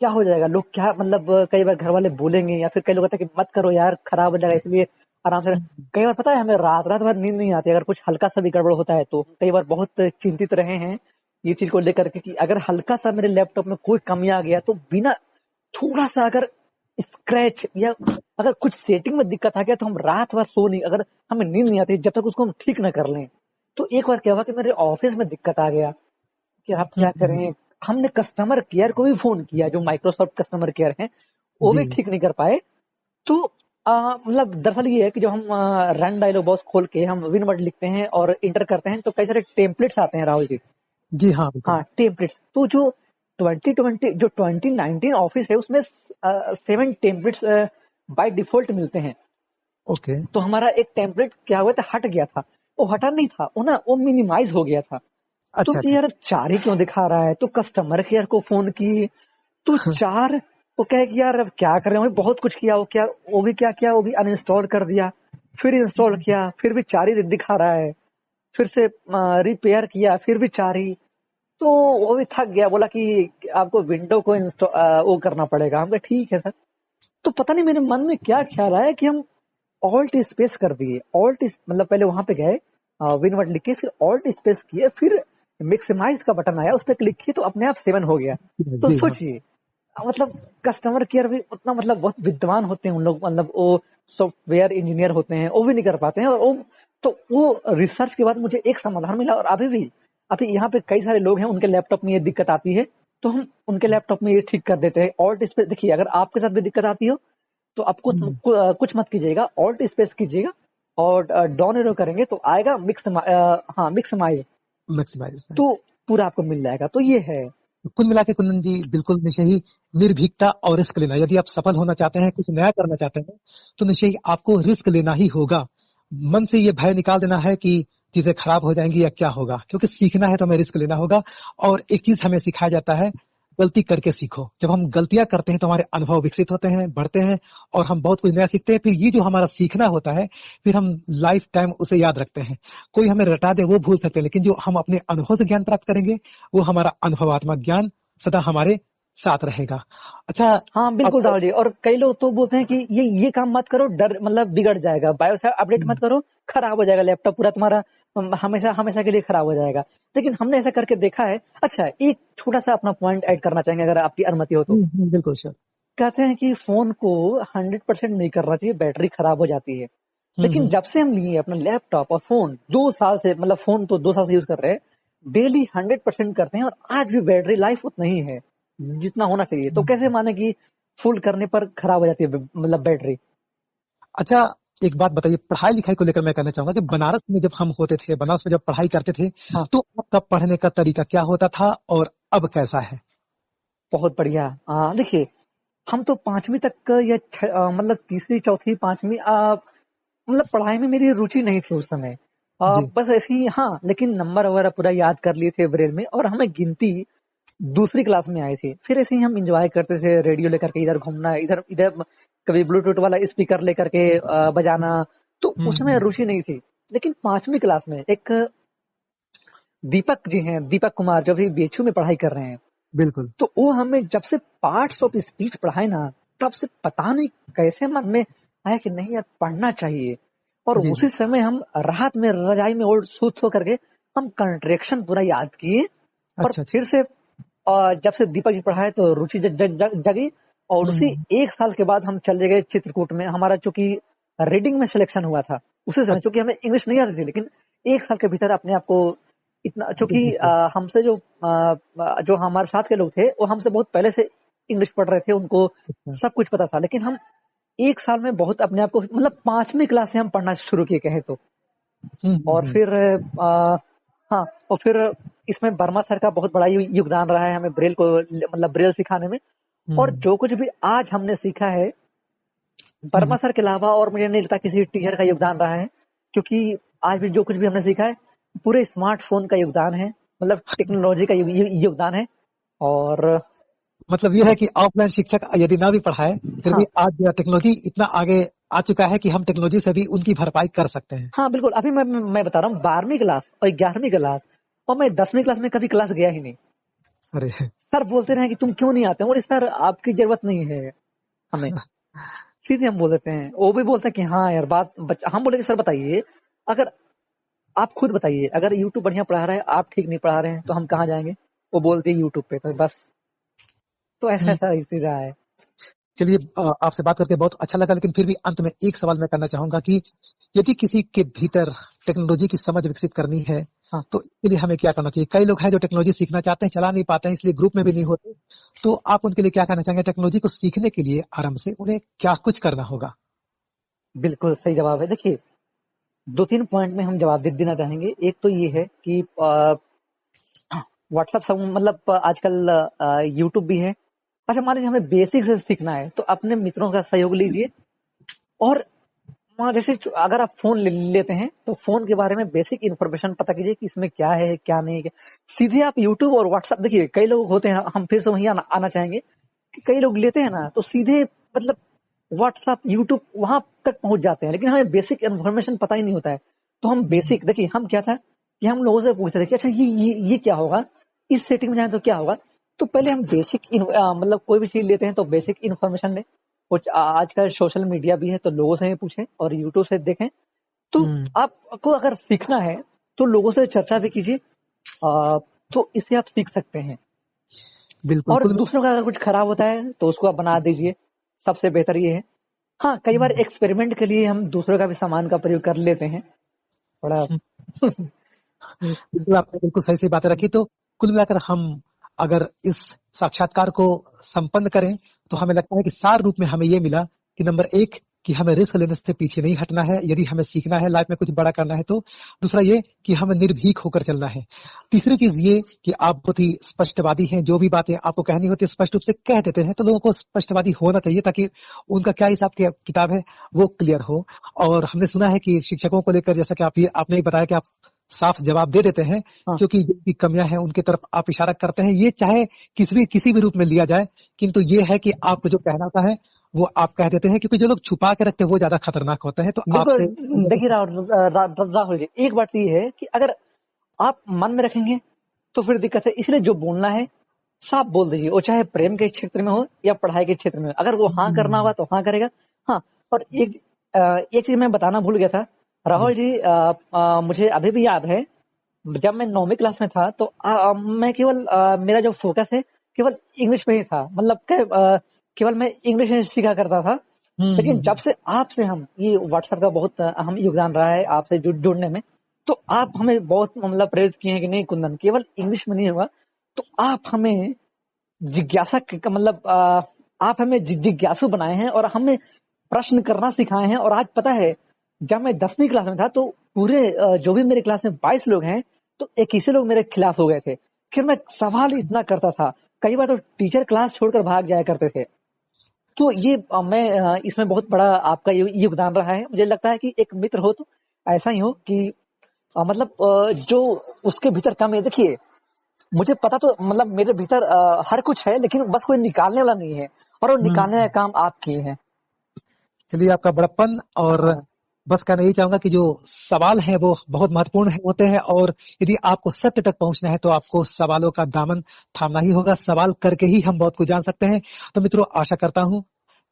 Speaker 2: क्या हो जाएगा, लोग क्या मतलब कई बार घर वाले बोलेंगे, या फिर कई लोग कहते हैं कि मत करो यार खराब हो जाएगा, इसलिए आराम से। कई बार पता है हमें रात रात भर नींद नहीं आती अगर कुछ हल्का सा भी गड़बड़ होता है, तो कई बार बहुत चिंतित रहे हैं ये चीज को लेकर के कि अगर हल्का सा मेरे लैपटॉप में कोई कमी आ गया, तो बिना थोड़ा सा अगर स्क्रैच या अगर कुछ सेटिंग में दिक्कत आ गया, तो हम रात भर सो नहीं, अगर हमें नींद नहीं आती जब तक उसको हम ठीक ना कर लें। तो एक बार क्या हुआ कि मेरे ऑफिस में दिक्कत आ गया कि आप क्या
Speaker 1: हम्म,
Speaker 2: करें। हमने कस्टमर केयर को भी फोन किया, जो माइक्रोसॉफ्ट कस्टमर केयर है, वो
Speaker 1: जी।
Speaker 2: भी ठीक नहीं कर पाए। तो मतलब दरअसल ये है कि जब हम रन डायलॉग बॉक्स खोल के हम विन वर्ड लिखते हैं और इंटर करते हैं, तो कई सारे टेम्पलेट्स आते हैं राहुल जी।
Speaker 1: जी हाँ, बिल्कुल।
Speaker 2: हाँ, टेम्पलेट्स। तो जो 2020 जो 2019 ऑफिस है, उसमें 7 टेम्पलेट्स बाय डिफॉल्ट मिलते हैं।
Speaker 1: ओके।
Speaker 2: तो हमारा एक टेम्पलेट क्या हुआ था, हट गया था। वो हटा नहीं था, वो ना वो मिनिमाइज हो गया था। तो
Speaker 1: अच्छा
Speaker 2: कि
Speaker 1: अच्छा।
Speaker 2: यार 4 ही क्यों दिखा रहा है, तो कस्टमर केयर को फोन की, तो 4। वो कहे कि यार अब क्या करें, वो बहुत कुछ किया, वो भी क्या किया, वो भी अनइंस्टॉल कर दिया, फिर इंस्टॉल किया, फिर भी 4 ही दिखा रहा है, फिर से रिपेयर किया, फिर भी 4 ही। तो वो भी थक गया, बोला कि आपको विंडो को इंस्टॉल वो करना पड़ेगा। हम कहा ठीक है सर। तो पता नहीं मेरे मन में क्या ख्याल आया कि हम ऑल्ट स्पेस कर दिए। ऑल्ट मतलब पहले वहां पे गए, विनवर्ड लिख के, फिर ऑल्ट स्पेस किए, फिर मिक्सिमाइज का बटन आया, उस पर क्लिक किए, तो अपने आप 7 हो गया। तो
Speaker 1: जी हाँ।
Speaker 2: सोचिए, मतलब कस्टमर केयर भी उतना मतलब बहुत विद्वान होते हैं उन लोग, मतलब वो सॉफ्टवेयर इंजीनियर होते हैं, वो भी नहीं कर पाते हैं। और वो तो वो रिसर्च के बाद मुझे एक समाधान मिला, और अभी यहाँ पे कई सारे लोग हैं उनके लैपटॉप में ये दिक्कत आती है, तो हम उनके लैपटॉप में ये ठीक कर देते हैं। ऑल्ट स्पेस देखिए, अगर आपके साथ भी दिक्कत आती हो, तो आप
Speaker 1: हम्म,
Speaker 2: कुछ मत कीजिएगा, ऑल्ट स्पेस कीजिएगा और डाउन एरो करेंगे तो आएगा मिक्स, हाँ मिक्समाइज।
Speaker 1: मैक्सिमाइज।
Speaker 2: तो पूरा आपको मिल जाएगा। तो ये है।
Speaker 1: कुल मिला के कुंदन जी, बिल्कुल निश्चय ही निर्भीकता और रिस्क लेना, यदि आप सफल होना चाहते हैं, कुछ नया करना चाहते हैं, तो निश्चय ही आपको रिस्क लेना ही होगा। मन से ये भय निकाल देना है कि चीजें खराब हो जाएंगी या क्या होगा, क्योंकि सीखना है तो हमें रिस्क लेना होगा। और एक चीज हमें सिखाया जाता है, गलती करके सीखो। जब हम गलतियां करते हैं तो हमारे अनुभव विकसित होते हैं, बढ़ते हैं, और हम बहुत कुछ नया सीखते हैं। फिर ये जो हमारा सीखना होता है, फिर हम लाइफ टाइम उसे याद रखते हैं। कोई हमें रटा दे वो भूल सकते हैं, लेकिन जो हम अपने अनुभव से ज्ञान प्राप्त करेंगे, वो हमारा अनुभवात्मक ज्ञान सदा हमारे साथ रहेगा। अच्छा।
Speaker 2: हाँ बिल्कुल
Speaker 1: अब
Speaker 2: राहुल जी, और कई लोग तो बोलते हैं कि ये काम मत करो, डर मतलब बिगड़ जाएगा, बायोस अपडेट मत करो, खराब हो जाएगा लैपटॉप पूरा तुम्हारा, हमेशा हमेशा के लिए खराब हो जाएगा। लेकिन हमने ऐसा करके देखा है। अच्छा, एक छोटा सा अपना पॉइंट ऐड करना चाहेंगे अगर आपकी अनुमति हो तो।
Speaker 1: बिल्कुल श्योर।
Speaker 2: कहते हैं कि फोन को 100% नहीं करना चाहिए, बैटरी खराब हो जाती है। लेकिन
Speaker 1: हम्म।
Speaker 2: जब से हम लिए अपना लैपटॉप और फोन 2 साल से, मतलब फोन तो 2 साल से यूज कर रहे हैं, डेली 100% करते हैं, और आज भी बैटरी लाइफ उतना ही है जितना होना चाहिए। तो कैसे माने कि फुल करने पर खराब हो जाती है मतलब बैटरी।
Speaker 1: अच्छा, एक बात बताइए, पढ़ाई लिखाई को लेकर मैं कहना चाहूंगा कि बनारस में जब हम होते थे, बनारस में जब पढ़ाई करते थे,
Speaker 2: हाँ,
Speaker 1: तो आपका पढ़ने का तरीका क्या होता था और अब कैसा है?
Speaker 2: बहुत बढ़िया। देखिए, हम तो 5वीं तक या मतलब तीसरी चौथी 5वीं मतलब पढ़ाई में मेरी रुचि नहीं थी उस समय।
Speaker 1: जी।
Speaker 2: बस ऐसे ही, हाँ, लेकिन नंबर वगैरह पूरा याद कर लिए थे ब्रेन में, और हमें गिनती दूसरी क्लास में आई थी। फिर ऐसे ही हम इंजॉय करते थे, रेडियो लेकर के इधर घूमना, इधर इधर कभी ब्लूटूथ वाला स्पीकर लेकर के बजाना। तो उसमें
Speaker 1: हम्म।
Speaker 2: रुचि नहीं थी। लेकिन 5वीं क्लास में एक दीपक जी हैं, दीपक कुमार, जो भी बीएचयू में पढ़ाई कर रहे हैं,
Speaker 1: बिल्कुल।
Speaker 2: तो वो हमें जब से पार्ट्स ऑफ स्पीच पढ़ाए ना, तब से पता नहीं कैसे मन में आया कि नहीं यार पढ़ना चाहिए। और
Speaker 1: जी
Speaker 2: उसी
Speaker 1: जी।
Speaker 2: समय हम राहत में रजाई में ओढ़ सूत हो करके हम कंट्रेक्शन पूरा याद किए। और
Speaker 1: अच्छा अच्छा।
Speaker 2: फिर से जब से दीपक जी पढ़ाए तो रुचि जगी। और उसी
Speaker 1: हम्म।
Speaker 2: 1 साल के बाद हम चले गए चित्रकूट में। हमारा चूंकि रीडिंग में सिलेक्शन हुआ था, उसी समय, क्योंकि हमें इंग्लिश नहीं आती थी, लेकिन 1 साल के भीतर अपने आप को इतना, क्योंकि हमसे जो हमारे साथ के लोग थे वो हमसे बहुत पहले से इंग्लिश पढ़ रहे थे, उनको सब कुछ पता था, लेकिन हम 1 साल में बहुत अपने आप को, मतलब 5वीं क्लास से हम पढ़ना शुरू किए कहे तो। और फिर हाँ, और फिर इसमें वर्मा सर का बहुत बड़ा योगदान रहा है हमें ब्रेल को, मतलब ब्रेल सिखाने में। और जो कुछ भी आज हमने सीखा है वर्मा सर के अलावा और मुझे नहीं लगता किसी टीचर का योगदान रहा है, क्योंकि आज भी जो कुछ भी हमने सीखा है पूरे स्मार्टफोन का योगदान है, मतलब टेक्नोलॉजी का योगदान है। और
Speaker 1: मतलब ये है कि ऑफलाइन शिक्षक यदि ना भी पढ़ाए फिर
Speaker 2: हाँ,
Speaker 1: भी आज टेक्नोलॉजी इतना आगे आ चुका है कि हम टेक्नोलॉजी से भी उनकी भरपाई कर सकते हैं।
Speaker 2: हाँ बिल्कुल। अभी मैं बता रहा हूँ 12वीं क्लास और 11वीं क्लास, और मैं 10वीं क्लास में कभी क्लास गया ही नहीं।
Speaker 1: अरे
Speaker 2: सर बोलते रहे कि तुम क्यों नहीं आते हो, और सर आपकी जरूरत नहीं है हमें, सीधे हम बोल देते हैं। वो भी बोलते हैं कि हाँ यार हम बोले कि सर बताइए, अगर आप खुद बताइए, अगर यूट्यूब बढ़िया पढ़ा रहा है, आप ठीक नहीं पढ़ा रहे हैं, तो हम कहाँ जाएंगे? वो बोलते हैं यूट्यूब पे, तो बस। तो ऐसा ऐसा इसी रहा है।
Speaker 1: चलिए आपसे बात करके बहुत अच्छा लगा, लेकिन फिर भी अंत में एक सवाल मैं करना चाहूंगा कि यदि किसी के भीतर टेक्नोलॉजी की समझ विकसित करनी है
Speaker 2: हाँ
Speaker 1: तो इसके लिए हमें क्या करना चाहिए? कई लोग हैं जो टेक्नोलॉजी सीखना चाहते हैं, चला नहीं पाते हैं, इसलिए ग्रुप में भी नहीं होते, तो आप उनके लिए क्या कहना चाहेंगे? टेक्नोलॉजी को सीखने के लिए आराम से उन्हें क्या कुछ करना होगा?
Speaker 2: बिल्कुल सही जवाब है। देखिए 2-3 पॉइंट में हम जवाब देना चाहेंगे। एक तो ये है कि व्हाट्सएप सब, मतलब आजकल यूट्यूब भी है। अच्छा मान लीजिए हमें बेसिक से सीखना है तो अपने मित्रों का सहयोग लीजिए। और वहाँ जैसे अगर आप फोन लेते हैं तो फोन के बारे में बेसिक इन्फॉर्मेशन पता कीजिए कि इसमें क्या है क्या नहीं है। सीधे आप यूट्यूब और व्हाट्सएप, देखिए कई लोग होते हैं, हम फिर से वहीं आना चाहेंगे कि कई लोग लेते हैं ना तो सीधे मतलब व्हाट्सएप यूट्यूब वहां तक पहुंच जाते हैं, लेकिन हमें बेसिक इन्फॉर्मेशन पता ही नहीं होता है। तो हम बेसिक, देखिए हम क्या था कि हम लोगों से पूछते थे कि अच्छा ये क्या होगा, इस सेटिंग में जाए तो क्या होगा। तो पहले हम बेसिक मतलब कोई भी चीज लेते हैं तो बेसिक इन्फॉर्मेशन लें। कुछ आजकल सोशल मीडिया भी है तो लोगों से ही पूछें और यूट्यूब से देखें। तो आपको अगर सीखना है तो लोगों से चर्चा भी कीजिए, तो इससे आप सीख सकते हैं।
Speaker 1: बिल्कुल।
Speaker 2: और
Speaker 1: कुल
Speaker 2: दूसरों का अगर कुछ खराब होता है तो उसको आप बना दीजिए, सबसे बेहतर ये है। हाँ कई बार एक्सपेरिमेंट के लिए हम दूसरों का भी सामान का प्रयोग कर लेते हैं बड़ा।
Speaker 1: बिल्कुल आपने बिल्कुल सही सही बातें रखी। तो कुल मिलाकर हम अगर इस साक्षात्कार को संपन्न करें तो हमें लगता है कि सार रूप में हमें ये मिला कि नंबर 1 कि हमें रिस्क लेने से पीछे नहीं हटना है यदि हमें सीखना है, लाइफ में कुछ बड़ा करना है तो। दूसरा ये कि हमें निर्भीक होकर चलना है। तीसरी चीज ये कि आप बहुत ही स्पष्टवादी हैं, जो भी बातें आपको कहनी होती है स्पष्ट रूप से कह देते हैं, तो लोगों को स्पष्टवादी होना चाहिए ताकि उनका क्या हिसाब किताब है वो क्लियर हो। और हमने सुना है कि शिक्षकों को लेकर जैसा कि आपने ही बताया कि आप साफ जवाब दे देते हैं,
Speaker 2: हाँ
Speaker 1: क्योंकि जो भी कमियां हैं उनके तरफ आप इशारा करते हैं। ये चाहे किसी भी रूप में लिया जाए, किंतु ये है कि आपको जो कहना होता है वो आप कह देते हैं, क्योंकि जो लोग छुपा के रखते हैं वो ज्यादा खतरनाक होते हैं। तो
Speaker 2: बिल्कुल।
Speaker 1: आपसे
Speaker 2: देखिए राहुल जी, एक बात ये है कि अगर आप मन में रखेंगे तो फिर दिक्कत है, इसलिए जो बोलना है साफ बोल दीजिए, वो चाहे प्रेम के क्षेत्र में हो या पढ़ाई के क्षेत्र में हो। अगर वो हाँ करना होगा तो हाँ करेगा। हाँ, और एक चीज मैं बताना भूल गया था राहुल जी, मुझे अभी भी याद है जब मैं 9वीं क्लास में था तो मैं केवल मेरा जो फोकस है केवल इंग्लिश में ही था, मतलब केवल मैं इंग्लिश में सीखा करता था। लेकिन जब से आपसे हम ये व्हाट्सएप का बहुत अहम योगदान रहा है आपसे जुड़ने में, तो आप हमें बहुत मतलब प्रेरित किए हैं कि नहीं कुंदन केवल इंग्लिश में नहीं होगा। तो आप हमें जिज्ञासा मतलब आप हमें जिज्ञासु बनाए हैं और हमें प्रश्न करना सिखाए हैं। और आज पता है जब मैं 10वीं क्लास में था तो पूरे जो भी मेरे क्लास में 22 लोग हैं तो 21 लोग मेरे खिलाफ हो गए थे। फिर मैं सवाल इतना करता था, कई बार तो टीचर क्लास छोड़कर भाग जाया करते थे। तो ये इसमें बहुत बड़ा आपका योगदान रहा है। मुझे लगता है कि एक मित्र हो तो ऐसा ही हो कि मतलब जो उसके भीतर कम है। देखिए मुझे पता तो मतलब मेरे भीतर हर कुछ है, लेकिन बस कोई निकालने वाला नहीं है, और वो निकालने का काम आप किए हैं।
Speaker 1: चलिए आपका बड़प्पन। और
Speaker 2: हाँ
Speaker 1: बस कहना यही चाहूंगा कि जो सवाल है वो बहुत महत्वपूर्ण होते हैं, और यदि आपको सत्य तक पहुंचना है तो आपको सवालों का दामन थामना ही होगा। सवाल करके ही हम बहुत कुछ जान सकते हैं। तो मित्रों, आशा करता हूं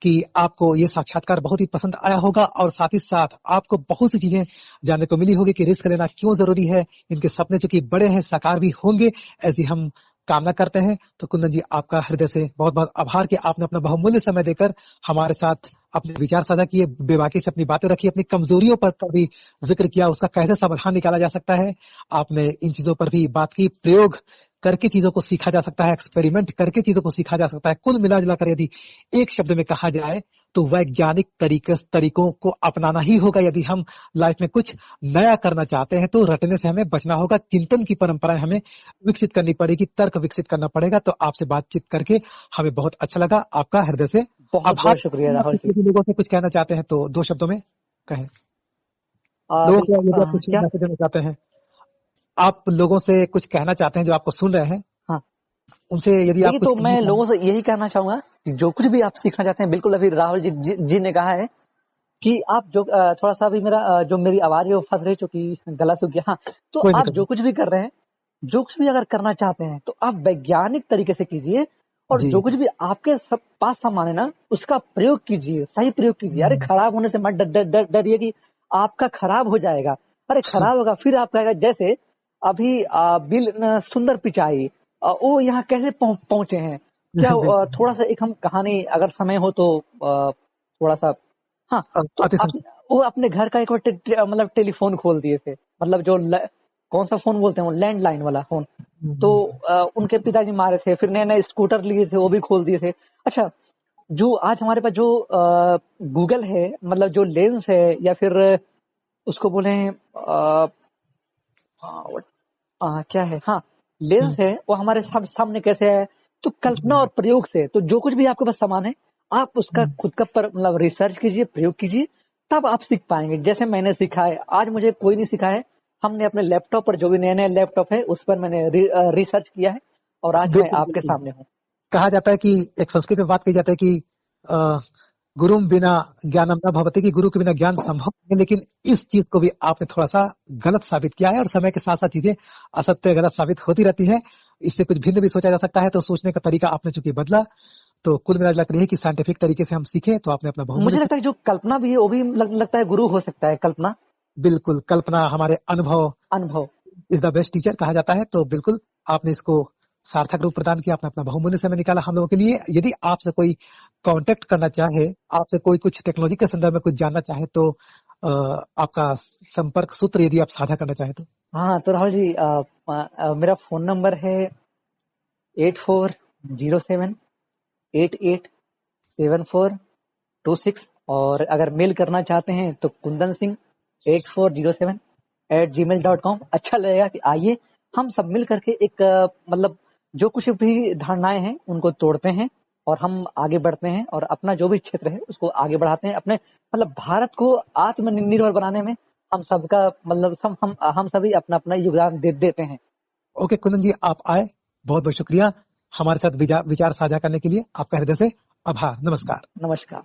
Speaker 1: कि आपको ये साक्षात्कार बहुत ही पसंद आया होगा, और साथ ही साथ आपको बहुत सी चीजें जानने को मिली होगी कि रिस्क लेना क्यों जरूरी है। इनके सपने चूंकि बड़े हैं, साकार भी होंगे, ऐसी हम कामना करते हैं। तो कुंदन जी, आपका हृदय से बहुत बहुत आभार कि आपने अपना बहुमूल्य समय देकर हमारे साथ अपने विचार साझा किए, बेबाकी से अपनी बातें रखी, अपनी कमजोरियों पर भी जिक्र किया, उसका कैसे समाधान निकाला जा सकता है आपने इन चीजों पर भी बात की। प्रयोग करके चीजों को सीखा जा सकता है, एक्सपेरिमेंट करके चीजों को सीखा जा सकता है। कुल मिला जुलाकर यदि एक शब्द में कहा जाए तो वैज्ञानिक तरीकों को अपनाना ही होगा। यदि हम लाइफ में कुछ नया करना चाहते हैं तो रटने से हमें बचना होगा, चिंतन की परंपराएं हमें विकसित करनी पड़ेगी, तर्क विकसित करना पड़ेगा। तो आपसे बातचीत करके हमें बहुत अच्छा लगा। आपका हृदय से
Speaker 2: बहुत
Speaker 1: आभार।
Speaker 2: बहुत शुक्रिया राहुल जी।
Speaker 1: लोगों से कुछ कहना चाहते हैं तो 2 शब्दों में कहें। लोगों को
Speaker 2: बिल्कुल
Speaker 1: यदि आप कुछ
Speaker 2: क्या?
Speaker 1: मैसेज देना चाहते हैं, आप लोगों से कुछ कहना चाहते हैं जो आपको सुन रहे हैं,
Speaker 2: हाँ,
Speaker 1: उनसे यदि आप
Speaker 2: देखिए
Speaker 1: कुछ
Speaker 2: तो
Speaker 1: कहना
Speaker 2: मैं
Speaker 1: चाहें।
Speaker 2: लोगों से यही कहना चाहूंगा कि जो कुछ भी आप सीखना चाहते हैं, बिल्कुल अभी राहुल जी ने कहा है कि आप जो थोड़ा सा अभी मेरा जो मेरी आवाज है वो फंस रही, चूंकि गला सूख गया। हाँ, तो
Speaker 1: कोई
Speaker 2: आप
Speaker 1: नहीं
Speaker 2: जो कुछ भी कर रहे हैं, जो कुछ भी अगर करना चाहते हैं तो आप वैज्ञानिक तरीके से कीजिए, और
Speaker 1: जी।
Speaker 2: जो कुछ भी आपके सब पास सामान है ना उसका प्रयोग कीजिए, सही प्रयोग कीजिए। अरे खराब होने से मत डरिए कि आपका खराब हो जाएगा। अरे खराब होगा फिर आप कहेगा, जैसे अभी बिल सुंदर पिचाई वो यहाँ कैसे पहुंचे हैं क्या?
Speaker 1: बिल्कुल।
Speaker 2: थोड़ा सा एक हम कहानी अगर समय हो तो थोड़ा सा। हाँ, तो
Speaker 1: अति संतोष।
Speaker 2: वो अपने घर का एक बार मतलब टेलीफोन खोल दिए थे, मतलब जो कौन सा फोन बोलते हैं वो, लैंडलाइन वाला फोन। तो उनके पिताजी मारे थे, फिर नए नए स्कूटर लिए थे वो भी खोल दिए थे। अच्छा, जो आज हमारे पास जो गूगल है, मतलब जो लेंस है या फिर उसको बोले क्या है, हाँ लेंस है, वो हमारे सामने कैसे है? तो कल्पना और प्रयोग से, तो जो कुछ भी आपके पास सामान है आप उसका खुद का मतलब रिसर्च कीजिए, प्रयोग कीजिए, तब आप सीख पाएंगे। जैसे मैंने सीखा है, आज मुझे कोई नहीं सिखाया है, हमने अपने लैपटॉप पर, जो भी नए नए लैपटॉप है उस पर मैंने रिसर्च किया है, और आज मैं
Speaker 1: बिल्कुल
Speaker 2: आपके
Speaker 1: बिल्कुल।
Speaker 2: सामने हूँ।
Speaker 1: कहा जाता है कि एक संस्कृत में बात कही जाती है कि अ, गुरुम बिना ज्ञानम न भवति, कि गुरु के बिना ज्ञान संभव नहीं है। लेकिन इस चीज को भी आपने थोड़ा सा गलत साबित किया है, और समय के साथ साथ चीजें असत्य गलत साबित होती रहती है। इससे कुछ भिन्न भी सोचा जा सकता है। तो सोचने का तरीका आपने चूंकि बदला, तो कुल मिला जुला है कि साइंटिफिक तरीके से हम सीखे, तो आपने अपना बहुमूल्य
Speaker 2: मुझे लगता है जो कल्पना भी है वो भी लगता है गुरु हो सकता है। कल्पना,
Speaker 1: बिल्कुल, कल्पना हमारे अनुभव
Speaker 2: अनुभव।
Speaker 1: इज द बेस्ट टीचर कहा जाता है। तो बिल्कुल आपने इसको सार्थक रूप प्रदान किया, आपने अपना बहुमूल्य समय निकाला हम लोगों के लिए। यदि आपसे कोई कांटेक्ट करना चाहे, आपसे कोई कुछ टेक्नोलॉजी के संदर्भ में कुछ जानना चाहे, तो आपका संपर्क सूत्र यदि आप साझा करना चाहे तो।
Speaker 2: हाँ, तो राहुल जी मेरा फोन नंबर है 8407887426, और अगर मेल करना चाहते हैं तो kundan singh8407@gmail.com। अच्छा लगेगा कि आइए हम सब मिल करके एक मतलब जो कुछ भी धारणाएं हैं उनको तोड़ते हैं, और हम आगे बढ़ते हैं, और अपना जो भी क्षेत्र है उसको आगे बढ़ाते हैं। अपने मतलब भारत को आत्मनिर्भर बनाने में हम सबका मतलब हम सभी अपना अपना योगदान देते हैं।
Speaker 1: ओके कुंदन जी, आप आए, बहुत बहुत शुक्रिया हमारे साथ विचार साझा करने के लिए। आपका हृदय से आभार। नमस्कार।
Speaker 2: नमस्कार।